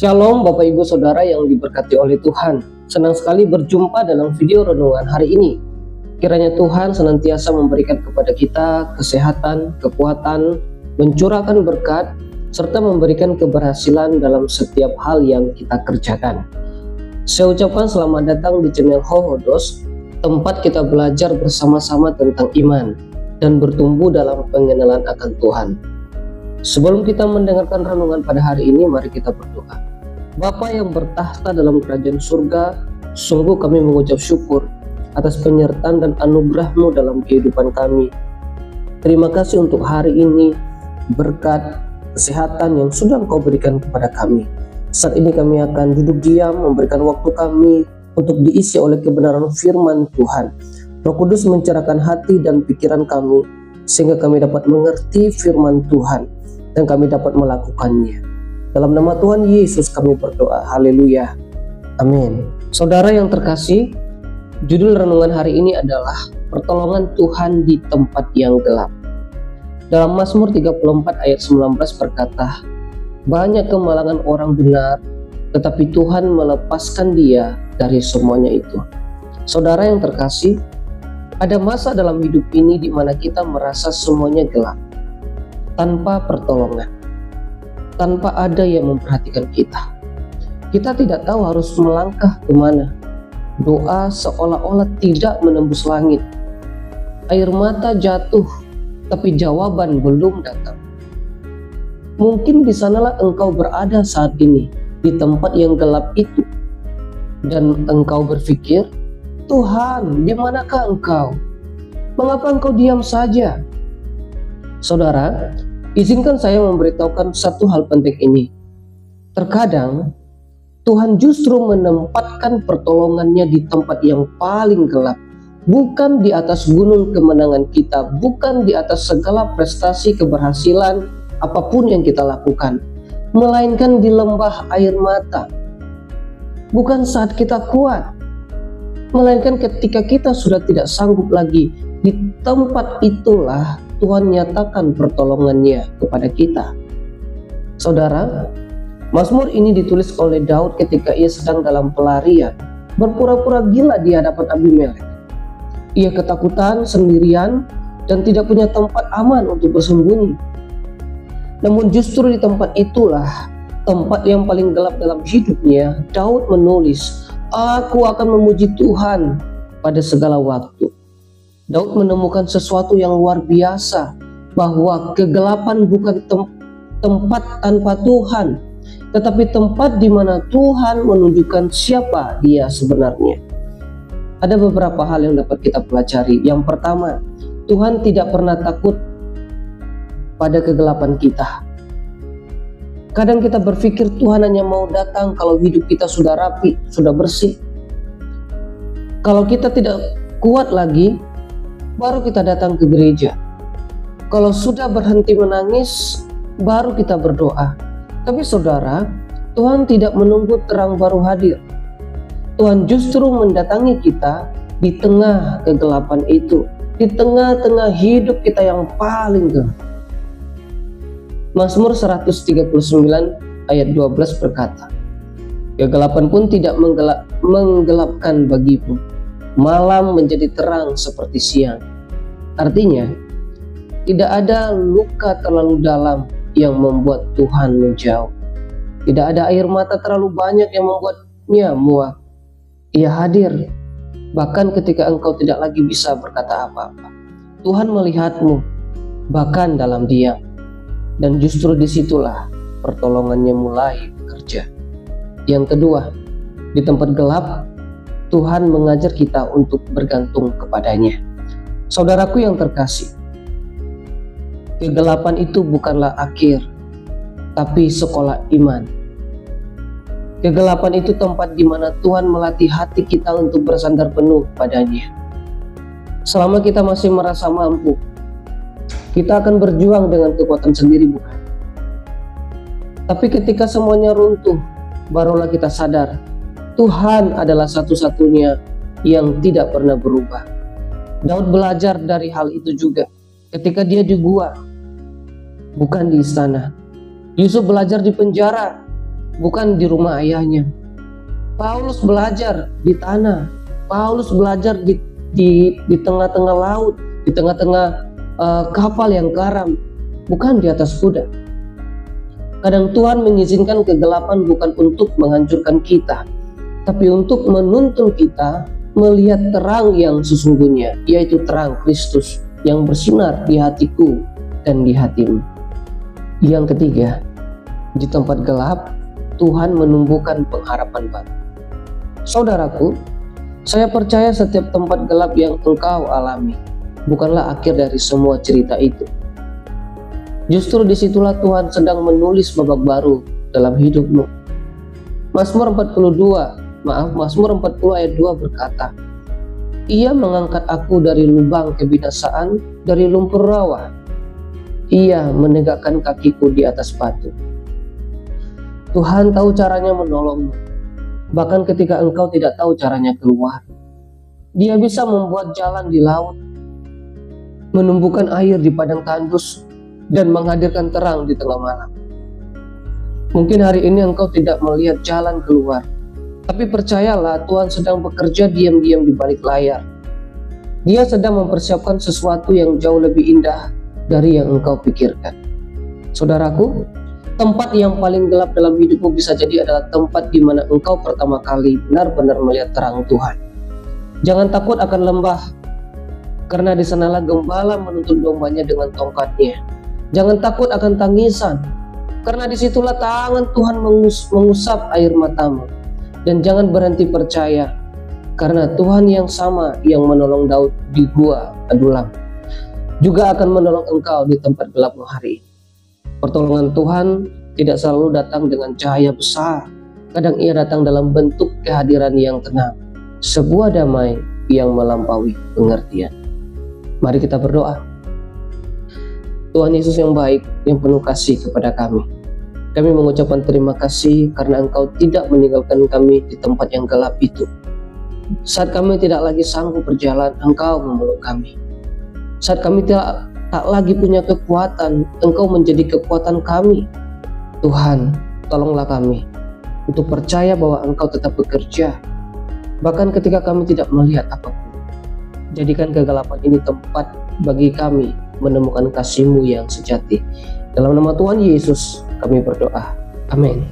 Shalom Bapak Ibu Saudara yang diberkati oleh Tuhan. Senang sekali berjumpa dalam video renungan hari ini. Kiranya Tuhan senantiasa memberikan kepada kita kesehatan, kekuatan, mencurahkan berkat, serta memberikan keberhasilan dalam setiap hal yang kita kerjakan. Saya ucapkan selamat datang di channel Hohodos, tempat kita belajar bersama-sama tentang iman dan bertumbuh dalam pengenalan akan Tuhan. Sebelum kita mendengarkan renungan pada hari ini, mari kita berdoa. Bapa yang bertahta dalam kerajaan surga, sungguh kami mengucap syukur atas penyertaan dan anugerah-Mu dalam kehidupan kami. Terima kasih untuk hari ini, berkat, kesehatan yang sudah Engkau berikan kepada kami. Saat ini kami akan duduk diam, memberikan waktu kami untuk diisi oleh kebenaran firman Tuhan. Roh Kudus mencerahkan hati dan pikiran kami, sehingga kami dapat mengerti firman Tuhan dan kami dapat melakukannya. Dalam nama Tuhan Yesus kami berdoa. Haleluya. Amin. Saudara yang terkasih, judul renungan hari ini adalah pertolongan Tuhan di tempat yang gelap. Dalam Mazmur 34 ayat 19 berkata, banyak kemalangan orang benar, tetapi Tuhan melepaskan dia dari semuanya itu. Saudara yang terkasih, ada masa dalam hidup ini di mana kita merasa semuanya gelap, tanpa pertolongan, tanpa ada yang memperhatikan kita. Kita tidak tahu harus melangkah kemana. Doa seolah-olah tidak menembus langit. Air mata jatuh, tapi jawaban belum datang. Mungkin di sanalah engkau berada saat ini, di tempat yang gelap itu. Dan engkau berpikir, Tuhan, di manakah engkau? Mengapa engkau diam saja? Saudara, izinkan saya memberitahukan satu hal penting ini. Terkadang Tuhan justru menempatkan pertolongannya di tempat yang paling gelap, bukan di atas gunung kemenangan kita, bukan di atas segala prestasi keberhasilan apapun yang kita lakukan, melainkan di lembah air mata. Bukan saat kita kuat, melainkan ketika kita sudah tidak sanggup lagi. Di tempat itulah Tuhan nyatakan pertolongannya kepada kita. Saudara, Mazmur ini ditulis oleh Daud ketika ia sedang dalam pelarian, berpura-pura gila di hadapan Abimelek. Ia ketakutan, sendirian, dan tidak punya tempat aman untuk bersembunyi. Namun justru di tempat itulah, tempat yang paling gelap dalam hidupnya, Daud menulis, "Aku akan memuji Tuhan pada segala waktu." Daud menemukan sesuatu yang luar biasa, bahwa kegelapan bukan tempat tanpa Tuhan, tetapi tempat di mana Tuhan menunjukkan siapa Dia sebenarnya. Ada beberapa hal yang dapat kita pelajari. Yang pertama, Tuhan tidak pernah takut pada kegelapan kita. Kadang kita berpikir Tuhan hanya mau datang kalau hidup kita sudah rapi, sudah bersih. Kalau kita tidak kuat lagi, baru kita datang ke gereja. Kalau sudah berhenti menangis, baru kita berdoa. Tapi saudara, Tuhan tidak menunggu terang baru hadir. Tuhan justru mendatangi kita di tengah kegelapan itu, di tengah-tengah hidup kita yang paling gelap. Mazmur 139 ayat 12 berkata, kegelapan pun tidak menggelapkan bagimu, malam menjadi terang seperti siang. Artinya, tidak ada luka terlalu dalam yang membuat Tuhan menjauh. Tidak ada air mata terlalu banyak yang membuatnya muak. Ia hadir, bahkan ketika engkau tidak lagi bisa berkata apa-apa. Tuhan melihatmu, bahkan dalam diam. Dan justru disitulah pertolongannya mulai bekerja. Yang kedua, di tempat gelap, Tuhan mengajar kita untuk bergantung kepadanya. Saudaraku yang terkasih, kegelapan itu bukanlah akhir, tapi sekolah iman. Kegelapan itu tempat di mana Tuhan melatih hati kita untuk bersandar penuh padanya. Selama kita masih merasa mampu, kita akan berjuang dengan kekuatan sendiri, bukan? Tapi ketika semuanya runtuh, barulah kita sadar Tuhan adalah satu-satunya yang tidak pernah berubah. Daud belajar dari hal itu juga ketika dia di gua, bukan di istana. Yusuf belajar di penjara, bukan di rumah ayahnya. Paulus belajar di tanah, Paulus belajar di tengah-tengah laut, di tengah-tengah kapal yang karam, bukan di atas kuda. Kadang Tuhan mengizinkan kegelapan bukan untuk menghancurkan kita, tapi untuk menuntun kita melihat terang yang sesungguhnya, yaitu terang Kristus yang bersinar di hatiku dan di hatimu. Yang ketiga, di tempat gelap Tuhan menumbuhkan pengharapan baru. Saudaraku, saya percaya setiap tempat gelap yang engkau alami bukanlah akhir dari semua cerita itu. Justru disitulah Tuhan sedang menulis babak baru dalam hidupmu. Mazmur 40 ayat 2 berkata, Ia mengangkat aku dari lubang kebinasaan, dari lumpur rawa. Ia menegakkan kakiku di atas batu. Tuhan tahu caranya menolongmu, bahkan ketika engkau tidak tahu caranya keluar. Dia bisa membuat jalan di laut, menumbuhkan air di padang tandus, dan menghadirkan terang di tengah malam. Mungkin hari ini engkau tidak melihat jalan keluar, tapi percayalah Tuhan sedang bekerja diam-diam di balik layar. Dia sedang mempersiapkan sesuatu yang jauh lebih indah dari yang engkau pikirkan. Saudaraku, tempat yang paling gelap dalam hidupmu bisa jadi adalah tempat di mana engkau pertama kali benar-benar melihat terang Tuhan. Jangan takut akan lembah, karena di sanalah gembala menuntun dombanya dengan tongkatnya. Jangan takut akan tangisan, karena disitulah tangan Tuhan mengusap air matamu. Dan jangan berhenti percaya, karena Tuhan yang sama yang menolong Daud di gua Adulam juga akan menolong engkau di tempat gelapmu hari ini. Pertolongan Tuhan tidak selalu datang dengan cahaya besar. Kadang ia datang dalam bentuk kehadiran yang tenang, sebuah damai yang melampaui pengertian. Mari kita berdoa. Tuhan Yesus yang baik, yang penuh kasih kepada kami, kami mengucapkan terima kasih karena Engkau tidak meninggalkan kami di tempat yang gelap itu. Saat kami tidak lagi sanggup berjalan, Engkau memeluk kami. Saat kami tak lagi punya kekuatan, Engkau menjadi kekuatan kami. Tuhan, tolonglah kami untuk percaya bahwa Engkau tetap bekerja, bahkan ketika kami tidak melihat apapun. Jadikan kegelapan ini tempat bagi kami menemukan kasih-Mu yang sejati. Dalam nama Tuhan Yesus kami berdoa. Amin.